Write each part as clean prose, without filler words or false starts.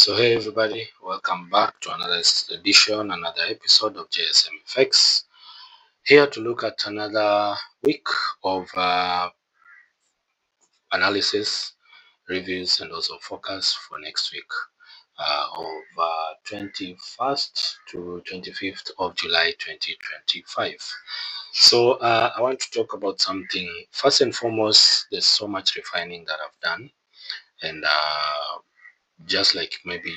So hey everybody, welcome back to another edition, another episode of JSM FX. Here to look at another week of analysis, reviews, and also forecast for next week of 21st to 25th of July 2025. So I want to talk about something. First and foremost, there's so much refining that I've done, and just like maybe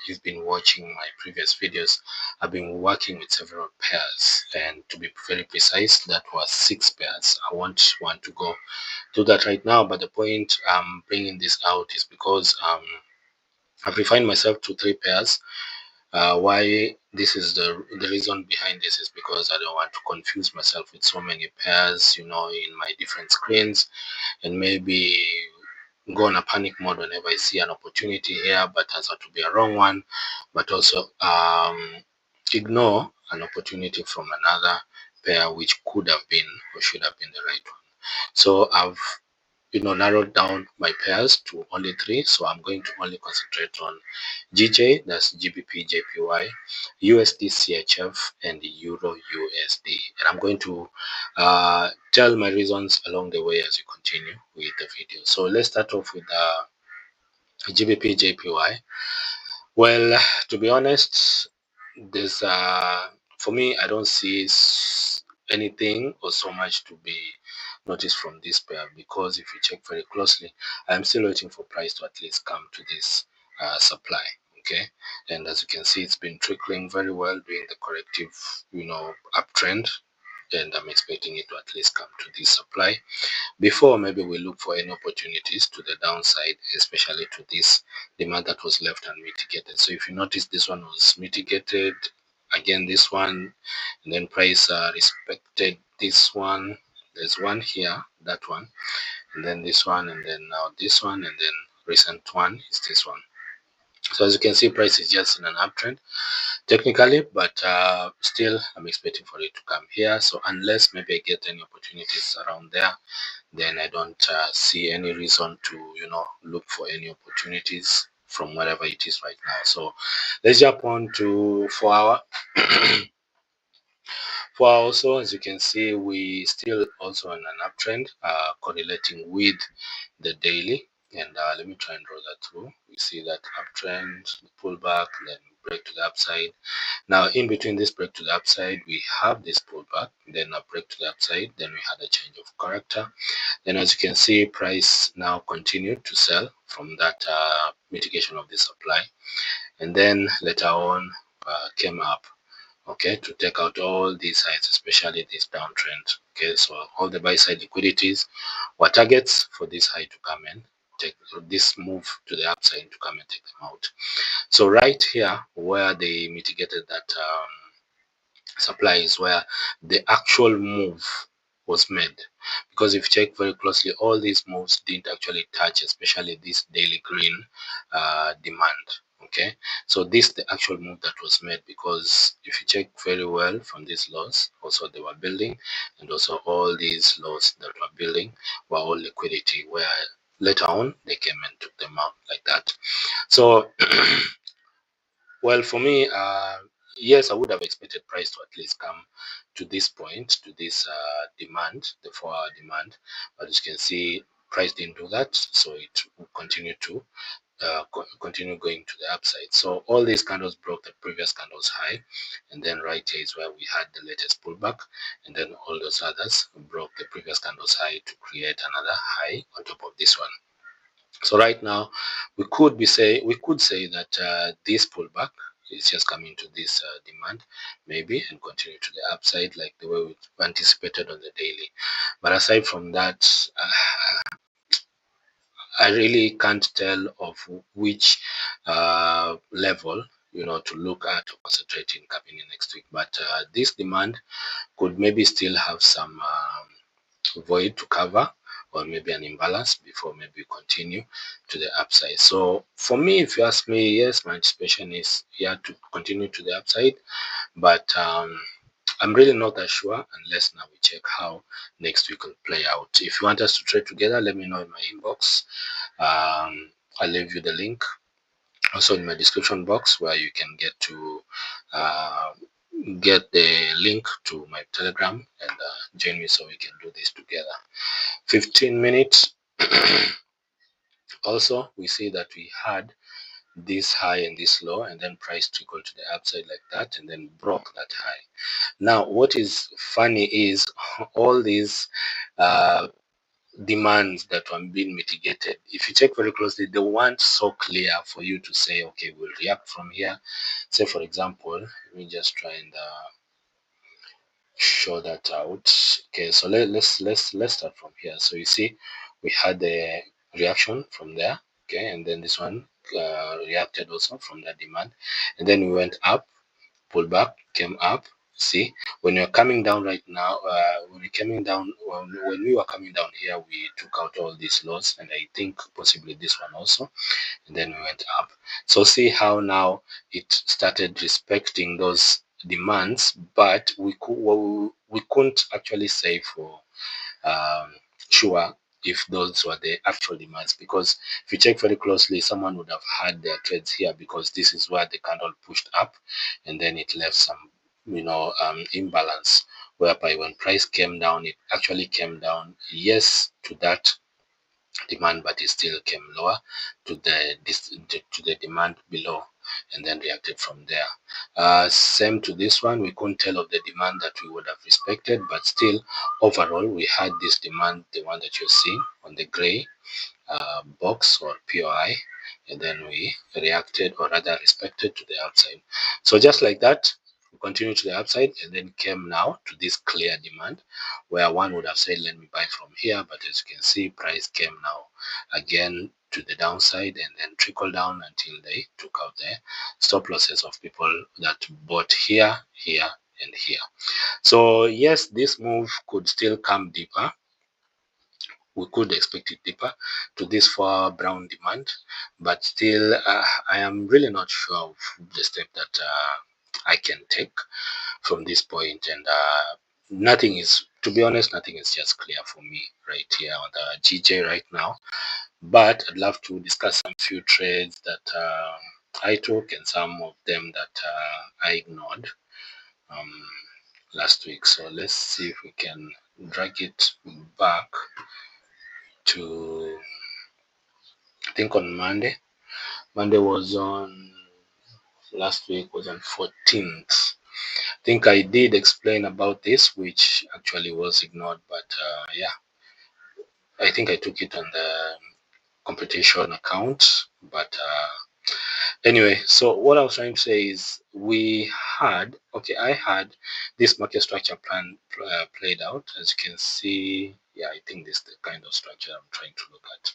you've been watching my previous videos, I've been working with several pairs, and to be very precise, that was 6 pairs. I won't want to go do that right now, but the point I'm bringing this out is because I've refined myself to 3 pairs. Why this is the reason behind this is because I don't want to confuse myself with so many pairs, in my different screens, and maybe go on a panic mode whenever I see an opportunity here, but turns out to be a wrong one, but also ignore an opportunity from another pair which could have been or should have been the right one. So I've narrowed down my pairs to only 3. So I'm going to only concentrate on GJ, that's GBP JPY, USD CHF, and Euro USD. And I'm going to tell my reasons along the way as we continue with the video. So let's start off with GBP JPY. Well, to be honest, there's for me, I don't see anything or so much to be noticed from this pair, because if you check very closely, I'm still waiting for price to at least come to this supply. Okay, and as you can see, it's been trickling very well, doing the corrective uptrend, and I'm expecting it to at least come to this supply before maybe we look for any opportunities to the downside, especially to this demand that was left unmitigated. So if you notice, this one was mitigated, again this one, and then price respected this one. There's one here, that one, and then this one, and then now this one, and then recent one is this one. So as you can see, price is just in an uptrend technically, but still I'm expecting for it to come here. So unless maybe I get any opportunities around there, then I don't see any reason to look for any opportunities from wherever it is right now. So let's jump on to 4-hour. 4-hour also, as you can see, we still also on an uptrend, correlating with the daily. And let me try and draw that through. We see that uptrend, pullback, then break to the upside. Now, in between this break to the upside, we have this pullback, then a break to the upside, then we had a change of character. Then, as you can see, price now continued to sell from that mitigation of the supply, and then later on came up, okay, to take out all these highs, especially this downtrend. Okay, so all the buy side liquidities were targets for this high to come in, take this move to the upside to come and take them out. So right here where they mitigated that supply is where the actual move was made, because if you check very closely, all these moves didn't actually touch, especially this daily green demand. Okay, so this is the actual move that was made, because if you check very well from these lows, also they were building, and also all these lows that were building were all liquidity, where later on they came and took them out like that. So well, for me, yes, I would have expected price to at least come to this point, to this demand, the 4-hour demand. But as you can see, price didn't do that, so it will continue to continue going to the upside. So all these candles broke the previous candles high, and then right here is where we had the latest pullback, and then all those others broke the previous candles high to create another high on top of this one. So right now, we could say that this pullback is just coming to this demand, maybe, and continue to the upside like the way we anticipated on the daily. But aside from that, I really can't tell of which level to look at or concentrate in coming in next week. But this demand could maybe still have some void to cover, or maybe an imbalance before maybe continue to the upside. So for me, if you ask me, yes, my anticipation is here to continue to the upside, but I'm really not that sure unless now we check how next week will play out. If you want us to trade together, let me know in my inbox. I'll leave you the link also in my description box, where you can get to get the link to my Telegram and join me so we can do this together. 15 minutes. Also, we see that we had this high and this low, and then price trickled to the upside like that and then broke that high. Now what is funny is all these uh, demands that were being mitigated, if you check very closely, they weren't so clear for you to say, okay, we'll react from here. Say for example, let me just try and show that out. Okay, so let's start from here. So you see we had the reaction from there, okay, and then this one reacted also from that demand, and then we went up, pulled back, came up. See, when you're coming down right now, when we coming down, when we were coming down here, we took out all these lows, and I think possibly this one also, and then we went up. So see how now it started respecting those demands, but we couldn't actually say for um, sure if those were the actual demands, because if you check very closely, someone would have had their trades here, because this is where the candle pushed up and then it left some imbalance, whereby when price came down, it actually came down, yes, to that demand, but it still came lower to the demand below, and then reacted from there. Same to this one, we couldn't tell of the demand that we would have respected, but still overall we had this demand, the one that you're seeing on the gray box or POI, and then we reacted, or rather respected, to the upside. So just like that, we continued to the upside and then came now to this clear demand, where one would have said, let me buy from here, but as you can see, price came now again to the downside and then trickled down until they took out the stop losses of people that bought here, here, and here. So yes, this move could still come deeper. We could expect it deeper to this far brown demand, but still I am really not sure of the step that I can take from this point, and nothing is, to be honest, nothing is just clear for me right here on the GJ right now. But I'd love to discuss some few trades that I took, and some of them that I ignored um, last week. So let's see if we can drag it back to, I think, on Monday. Monday was on, last week was on 14th. I think I did explain about this, which actually was ignored, but yeah, I think I took it on the competition account. But anyway, so what I was trying to say is I had this market structure plan played out. As you can see, yeah, I think this is the kind of structure I'm trying to look at.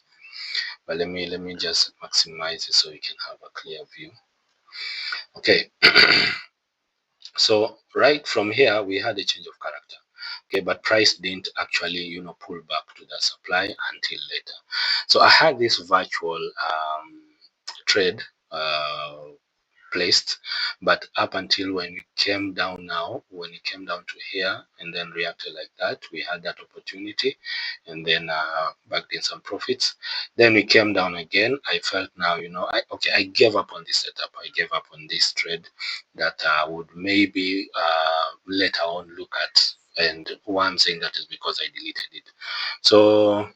But let me just maximize it so you can have a clear view. Okay. So right from here we had a change of character. Okay, but price didn't actually pull back to the supply until later. So I had this virtual trade placed, but up until when we came down, now when it came down to here and then reacted like that, we had that opportunity and then backed in some profits. Then we came down again. I felt now, I gave up on this setup. I gave up on this trade that I would maybe later on look at. And why I'm saying that is because I deleted it. So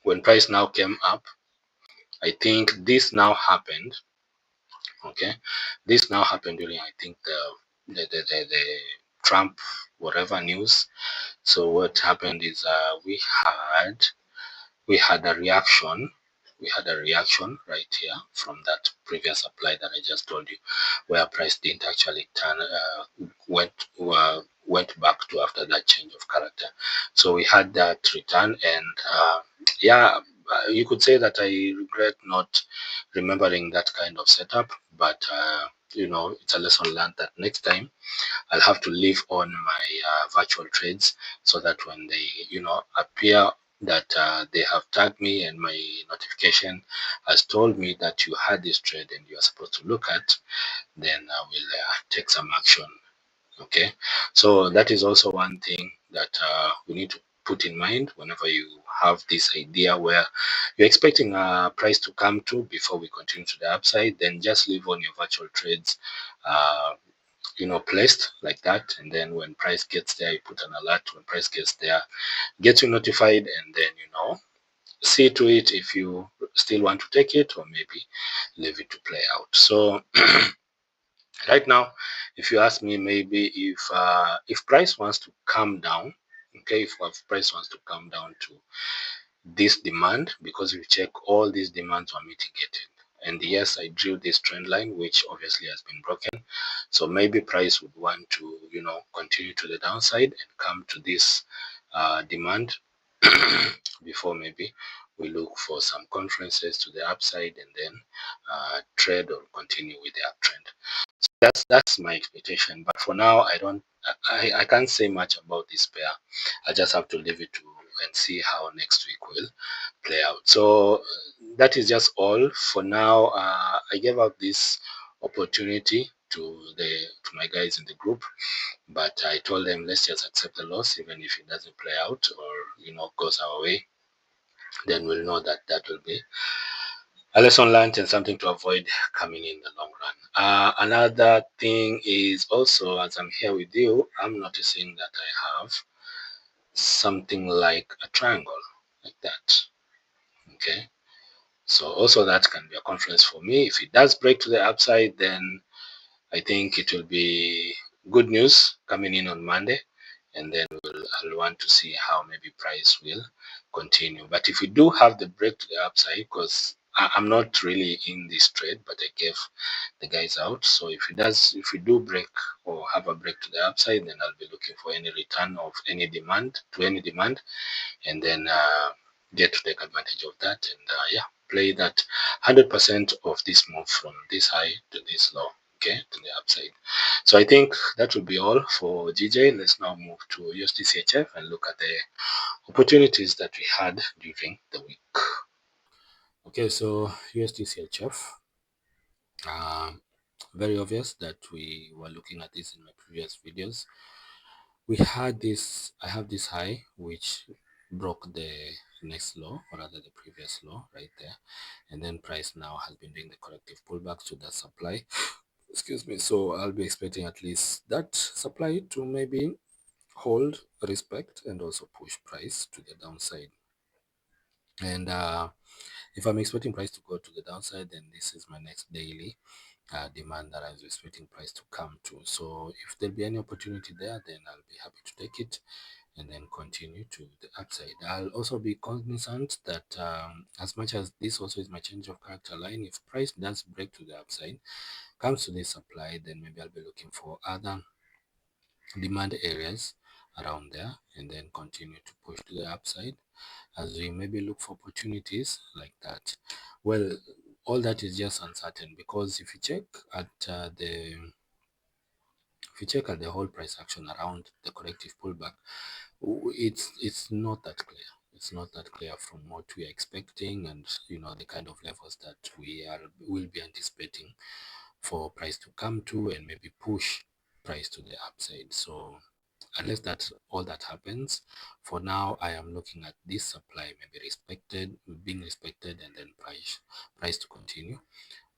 when price now came up, I think this now happened. Okay, this now happened during, I think, the Trump whatever news. So what happened is we had a reaction. We had a reaction right here from that previous supply that I just told you, where price didn't actually turn, went back to after that change of character. So we had that return, and yeah, you could say that I regret not remembering that kind of setup, but it's a lesson learned that next time I'll have to leave on my virtual trades, so that when they appear, that they have tagged me and my notification has told me that you had this trade and you are supposed to look at, then I will take some action. Okay, so that is also one thing that we need to put in mind whenever you have this idea where you're expecting a price to come to before we continue to the upside. Then just leave on your virtual trades placed like that, and then when price gets there, you put an alert. When price gets there, get you notified, and then see to it if you still want to take it, or maybe leave it to play out. So right now, if you ask me, maybe if price wants to come down, okay, if price wants to come down to this demand, because we check all these demands are mitigated, and yes, I drew this trend line which obviously has been broken. So maybe price would want to continue to the downside and come to this demand before maybe we look for some conferences to the upside, and then trade or continue with the uptrend. That's my expectation. But for now, I can't say much about this pair. I just have to leave it to and see how next week will play out. So that is just all for now. I gave out this opportunity to my guys in the group, but I told them let's just accept the loss, even if it doesn't play out or goes our way. Then we'll know that that will be a lesson learned and something to avoid coming in the long run. Another thing is also, as I'm here with you, I'm noticing that I have something like a triangle like that. Okay. So also that can be a conference for me. If it does break to the upside, then I think it will be good news coming in on Monday, and then I'll want to see how maybe price will continue. But if we do have the break to the upside, because I'm not really in this trade, but I gave the guys out. So if we do break or have a break to the upside, then I'll be looking for any return of any demand, and then get to take advantage of that, and play that 100% of this move from this high to this low, okay, to the upside. So I think that will be all for GJ. Let's now move to USDCHF and look at the opportunities that we had during the week. Okay, so USDCHF, very obvious that we were looking at this in my previous videos. We had this, I have this high which broke the next low, or rather the previous low right there, and then price now has been doing the corrective pullback to that supply. Excuse me. So I'll be expecting at least that supply to maybe hold, respect, and also push price to the downside. And if I'm expecting price to go to the downside, then this is my next daily demand that I was expecting price to come to. So if there'll be any opportunity there, then I'll be happy to take it and then continue to the upside. I'll also be cognizant that as much as this also is my change of character line, if price does break to the upside, comes to this supply, then maybe I'll be looking for other demand areas around there and then continue to push to the upside as we maybe look for opportunities like that. Well, all that is just uncertain, because if you check at the whole price action around the corrective pullback, it's not that clear. It's not that clear from what we are expecting, and the kind of levels that will be anticipating for price to come to and maybe push price to the upside. So unless all that happens, for now I am looking at this supply maybe being respected, and then price to continue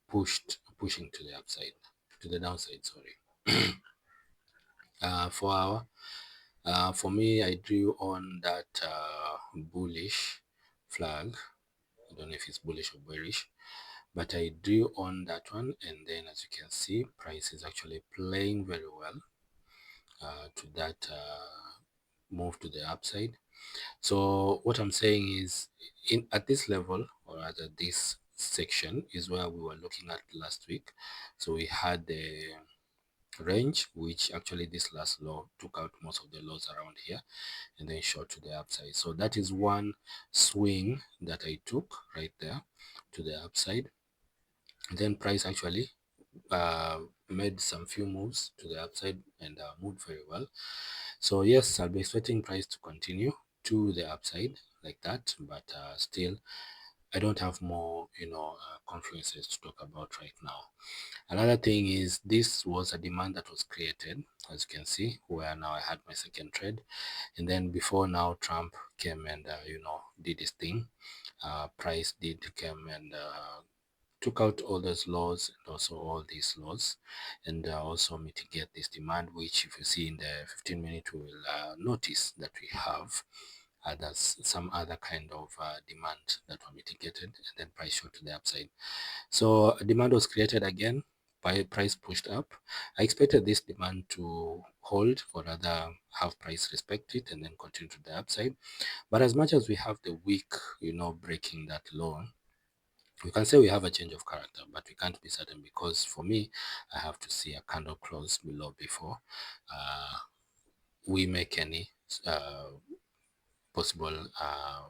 pushing to the upside, to the downside, sorry. For me, I drew on that bullish flag. I don't know if it's bullish or bearish, but I drew on that one, and then as you can see, price is actually playing very well to that move to the upside. So what I'm saying is, at this level, or rather this section, is where we were looking at last week. So we had the range, which actually this last low took out most of the lows around here and then shot to the upside. So that is one swing that I took right there to the upside. And then price actually made some few moves to the upside and moved very well. So yes, I'll be expecting price to continue to the upside like that, but still I don't have more, confluences to talk about right now. Another thing is this was a demand that was created, as you can see, where now I had my second trade. And then before now, Trump came and, did his thing. Price did come and took out all those laws and also all these laws, and also mitigate this demand, which if you see in the 15 minute, we will notice that we have there's some other kind of demand that were mitigated, and then price shot to the upside. So demand was created again, by price pushed up. I expected this demand to hold, or rather have price respect it and then continue to the upside. But as much as we have the week, breaking that low, we can say we have a change of character, but we can't be certain, because for me, I have to see a candle close below before we make any possible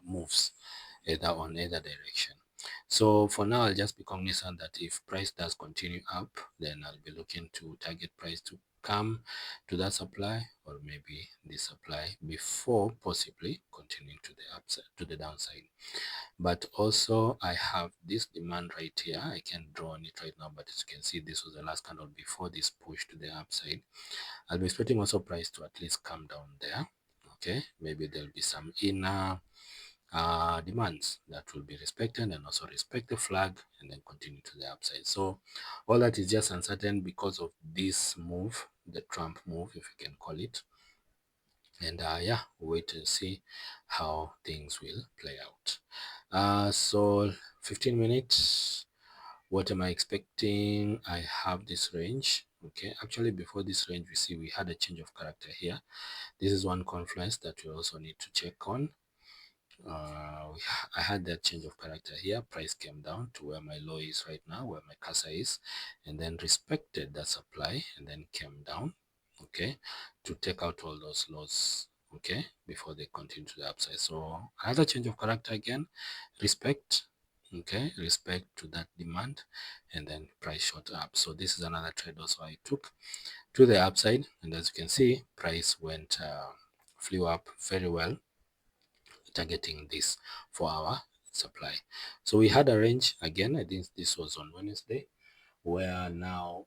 moves either on either direction. So for now, I'll just be cognizant that if price does continue up, then I'll be looking to target price to come to that supply, or maybe this supply, before possibly continuing to the upside, to the downside. But also I have this demand right here. I can't draw on it right now, but as you can see, this was the last candle before this push to the upside. I'll be expecting also price to at least come down there. Okay, maybe there'll be some inner demands that will be respected, and also respect the flag and then continue to the upside. So all that is just uncertain because of this move, the Trump move, if you can call it. And yeah, wait and see how things will play out. So 15 minutes, what am I expecting? I have this range. Okay, actually before this range, we see we had a change of character here. This is one confluence that we also need to check on. I had that change of character here. Price came down to where my low is right now, where my cursor is, and then respected that supply and then came down, okay, to take out all those lows, okay, before they continue to the upside. So another change of character again, respect, okay, respect to that demand, and then price shot up. So this is another trade also I took to the upside, and as you can see, price went flew up very well, targeting this for our supply. So we had a range again. I think this was on Wednesday, where now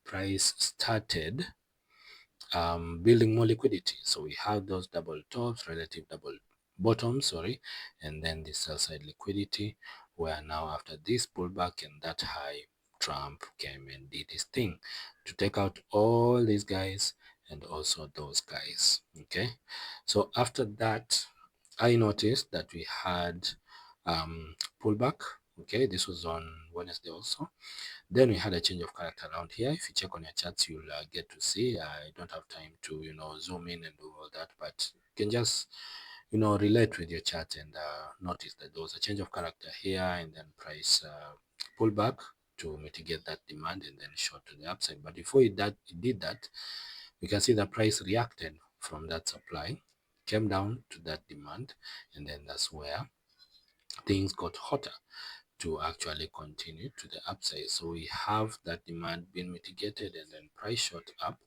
price started building more liquidity. So we have those double tops, relative double bottoms, sorry, and then the sell side liquidity, where now after this pullback and that high, Trump came and did his thing to take out all these guys and also those guys. Okay, so after that, I noticed that we had pullback. Okay, this was on Wednesday also. Then we had a change of character around here. If you check on your charts, you'll get to see. I don't have time to, zoom in and do all that, but you can just, relate with your chart and notice that there was a change of character here, and then price pull back to mitigate that demand and then short to the upside. But before it did that, we can see the price reacted from that supply, came down to that demand, and then that's where things got hotter to actually continue to the upside. So we have that demand being mitigated and then price shot up.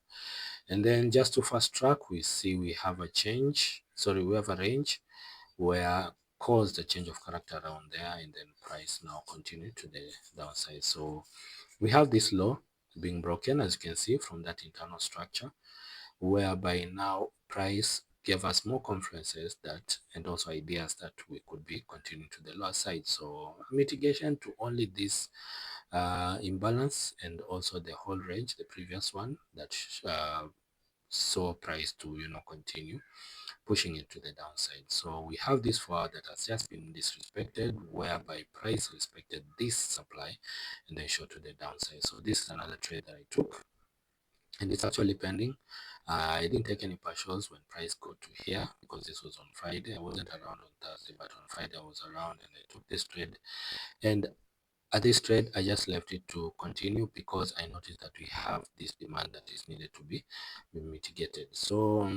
And then just to fast track, we see we have a we have a range where caused a change of character around there, and then price now continue to the downside. So we have this low being broken, as you can see from that internal structure, whereby now price gave us more confluences that, and also ideas that we could be continuing to the lower side. So mitigation to only this imbalance, and also the whole range, the previous one that saw price to continue pushing it to the downside. So we have this forward that has just been disrespected, whereby price respected this supply and then shot to the downside. So this is another trade that I took, and it's actually pending. I didn't take any partials when price got to here, because this was on Friday. I wasn't around on Thursday, but on Friday I was around and I took this trade. And at this trade, I just left it to continue because I noticed that we have this demand that is needed to be mitigated. So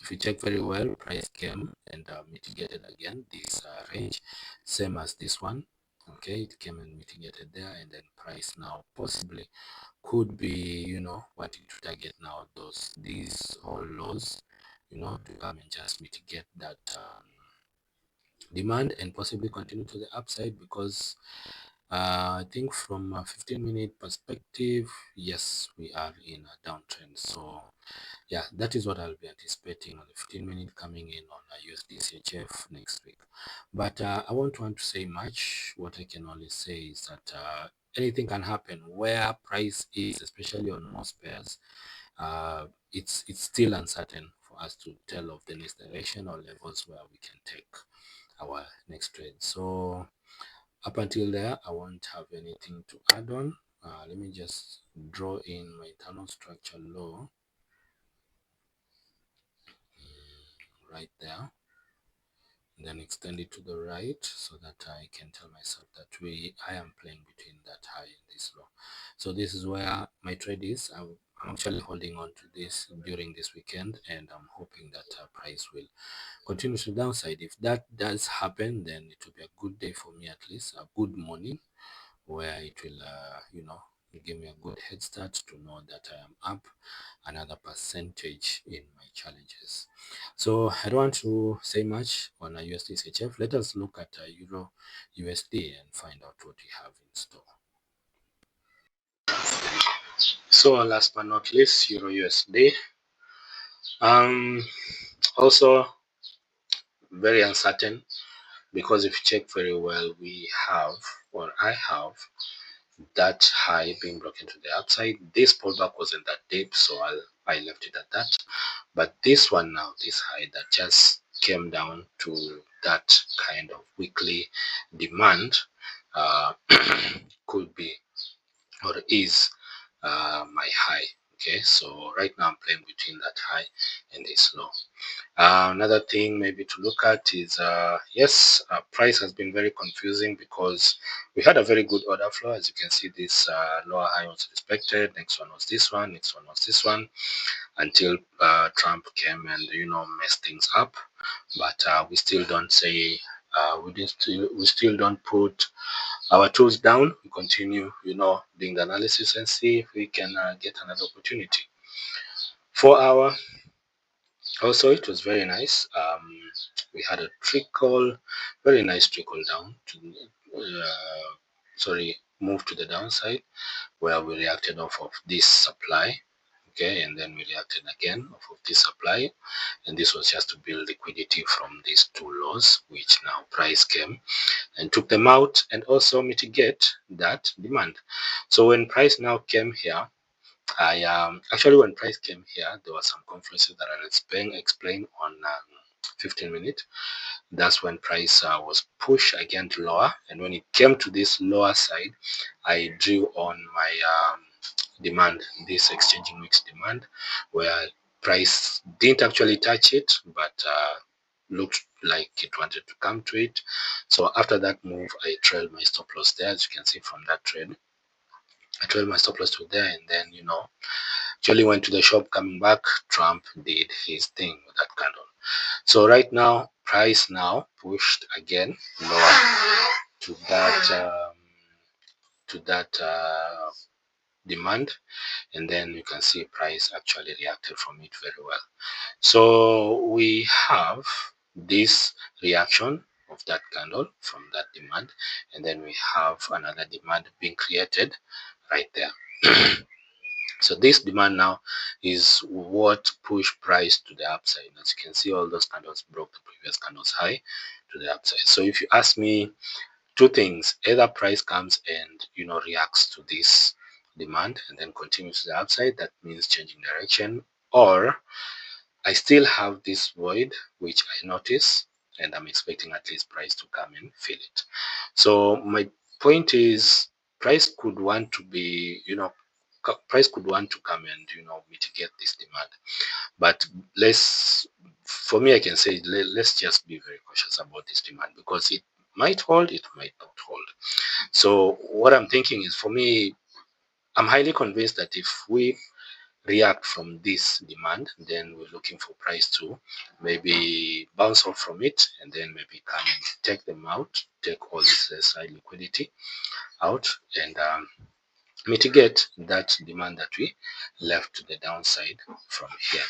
if you check very well, price came and mitigated again this range, same as this one. Okay, it came and mitigated there, and then price now possibly could be, wanting to target now these all lows, to come and just mitigate that demand and possibly continue to the upside, because I think from a 15-minute perspective, yes, we are in a downtrend. So yeah, that is what I'll be anticipating on the 15-minute coming in on a USD CHF next week. But I won't want to say much. What I can only say is that anything can happen where price is, especially on most pairs. It's still uncertain for us to tell of the next direction or levels where we can take our next trade. So up until there, I won't have anything to add on. Let me just draw in my internal structure low right there, and then extend it to the right so that I can tell myself that I am playing between that high and this low. So this is where my trade is. I'm actually holding on to this during this weekend, and I'm hoping that price will continue to the downside. If that does happen, then it will be a good day for me, at least a good morning, where it will give me a good head start to know that I am up another percentage in my challenges. So I don't want to say much on a USD CHF. Let us look at a Euro USD and find out what we have in store. So last but not least, Euro USD. Also very uncertain, because if you check very well, we have, or I have, that high being broken to the upside. This pullback wasn't that deep, so I left it at that. But this one now, this high that just came down to that kind of weekly demand, uh, could be or is my high. Okay, so right now I'm playing between that high and this low. Another thing maybe to look at is, yes, price has been very confusing, because we had a very good order flow. As you can see, this lower high was respected. Next one was this one. Next one was this one, until Trump came and messed things up. But we still don't say we still don't put our tools down. We continue, doing the analysis and see if we can get another opportunity. 4 hour. Also, it was very nice. We had a trickle, very nice trickle down to, move to the downside, where we reacted off of this supply. Okay, and then we reacted again off of this supply, and this was just to build liquidity from these two lows, which now price came and took them out, and also mitigate that demand. So when price now came here, actually, when price came here, there were some confluences that I explained on 15 minutes. That's when price was pushed again to lower, and when it came to this lower side, I drew on my demand, this exchanging mix demand, where price didn't actually touch it, but looked like it wanted to come to it. So after that move, I trailed my stop loss there. As you can see from that trade, I trailed my stop loss to there, and then actually went to the shop. Coming back, Trump did his thing with that candle. So right now, price now pushed again lower to that demand, and then you can see price actually reacted from it very well. So we have this reaction of that candle from that demand, and then we have another demand being created right there. So this demand now is what pushed price to the upside. As you can see, all those candles broke the previous candles high to the upside. So if you ask me, two things: either price comes and reacts to this demand and then continues to the upside, that means changing direction, or I still have this void which I notice, and I'm expecting at least price to come and fill it. So my point is, price could want to be, price could want to come and mitigate this demand. But for me, I can say, let's just be very cautious about this demand, because it might hold, it might not hold. So what I'm thinking is, for me, I'm highly convinced that if we react from this demand, then we're looking for price to maybe bounce off from it, and then maybe come and take them out, take all this side liquidity out, and mitigate that demand that we left to the downside from here.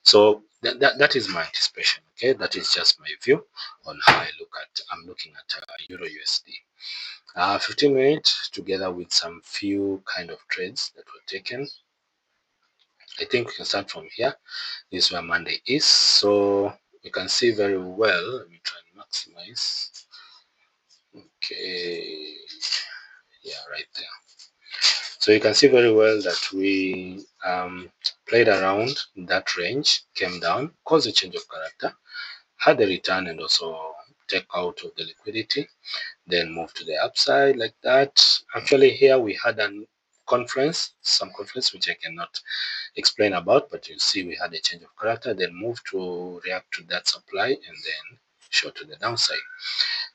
So that is my anticipation. Okay, that is just my view on how I'm looking at Euro USD. 15 minutes together with some few kind of trades that were taken. I think we can start from here. This is where Monday is. So you can see very well. Let me try and maximize. Okay. Yeah, right there. So you can see very well that we played around that range, came down, caused a change of character, had a return and also take out of the liquidity, then move to the upside like that. Actually here we had some conference which I cannot explain about, but you see we had a change of character, then move to react to that supply and then short to the downside.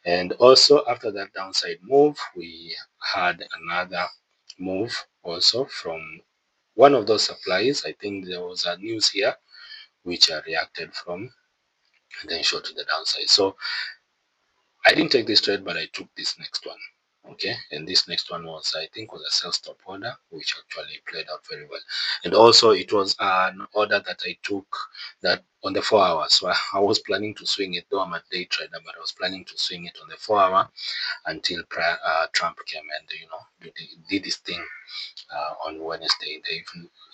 And also after that downside move, we had another move also from one of those supplies. I think there was a news here which I reacted from and then short to the downside. So I didn't take this trade, but I took this next one. Okay, and this next one was, I think, was a sell stop order, which actually played out very well. And also, it was an order that I took that on the 4 hours. So I was planning to swing it, though I'm a day trader, but I was planning to swing it on the 4 hour until Trump came and did his thing on Wednesday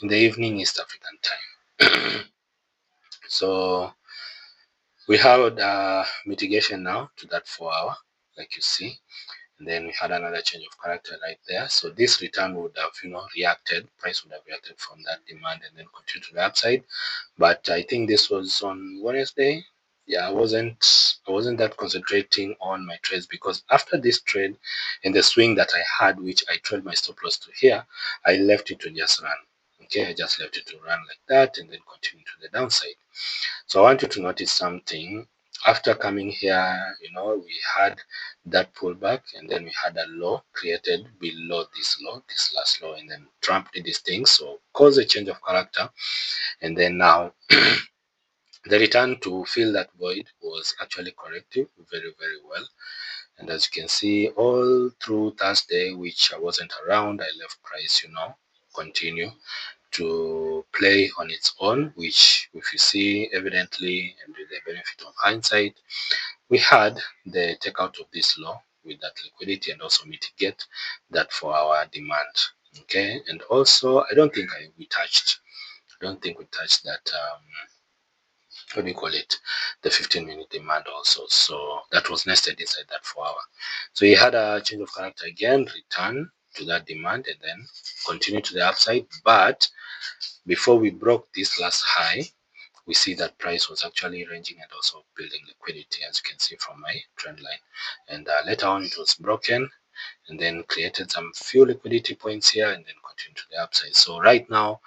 in the evening East African time. So we had mitigation now to that 4 hour, like you see. And then we had another change of character right there. So this return would have, reacted, price would have reacted from that demand and then continue to the upside. But I think this was on Wednesday. Yeah, I wasn't that concentrating on my trades because after this trade and the swing that I had, which I trailed my stop loss to here, I left it to just run. Okay, I just left it to run like that and then continue to the downside. So I want you to notice something. After coming here, we had that pullback and then we had a low created below this low, this last low, and then Trump did this thing, so caused a change of character. And then now the return to fill that void was actually corrective very, very well. And as you can see, all through Thursday, which I wasn't around, I left price, continue to play on its own, which if you see evidently and with the benefit of hindsight, we had the takeout of this low with that liquidity and also mitigate that for our demand. Okay, and also I don't think we touched that what do you call it, the 15-minute demand also. So that was nested inside that 4 hour. So he had a change of character again, return to that demand and then continue to the upside. But before we broke this last high, we see that price was actually ranging and also building liquidity, as you can see from my trend line. And later on it was broken and then created some few liquidity points here and then continued to the upside. So right now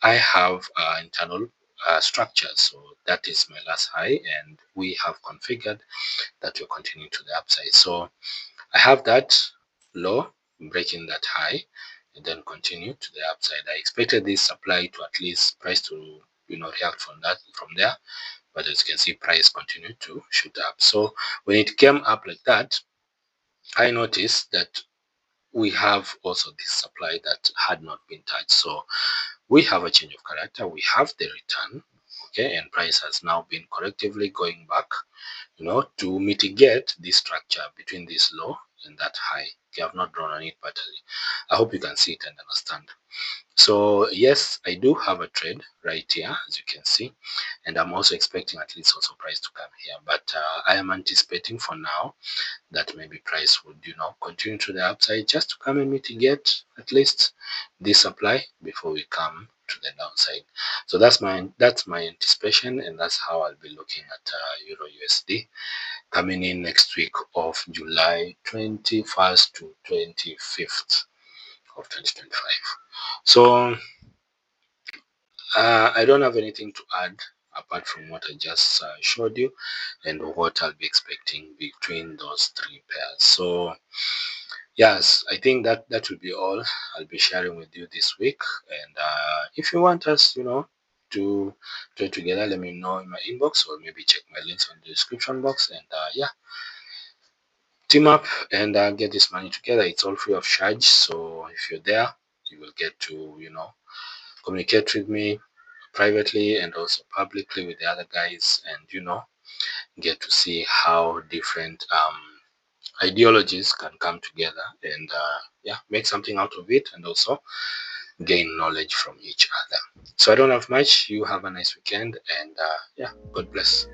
I have internal structure. So that is my last high and we have configured that we're continuing to the upside. So I have that low breaking that high and then continue to the upside. I expected this supply to at least price to react from there, but as you can see, price continued to shoot up. So when it came up like that, I noticed that we have also this supply that had not been touched. So we have a change of character, we have the return, okay, and price has now been correctively going back, to mitigate this structure between this low and that high. Okay, I've not drawn on it, but I hope you can see it and understand. So yes, I do have a trade right here, as you can see, and I'm also expecting at least also price to come here, but I am anticipating for now that maybe price would continue to the upside just to come and mitigate at least this supply before we come to the downside. So that's my anticipation, and that's how I'll be looking at Euro USD coming in next week of July 21st to 25th of 2025. So I don't have anything to add apart from what I just showed you and what I'll be expecting between those three pairs. So yes, I think that will be all I'll be sharing with you this week. And if you want us, to trade together, let me know in my inbox or maybe check my links on the description box. And yeah, team up and get this money together. It's all free of charge. So if you're there, you will get to, communicate with me privately and also publicly with the other guys, and get to see how different ideologies can come together and make something out of it, and also gain knowledge from each other. So I don't have much. You have a nice weekend, and God bless.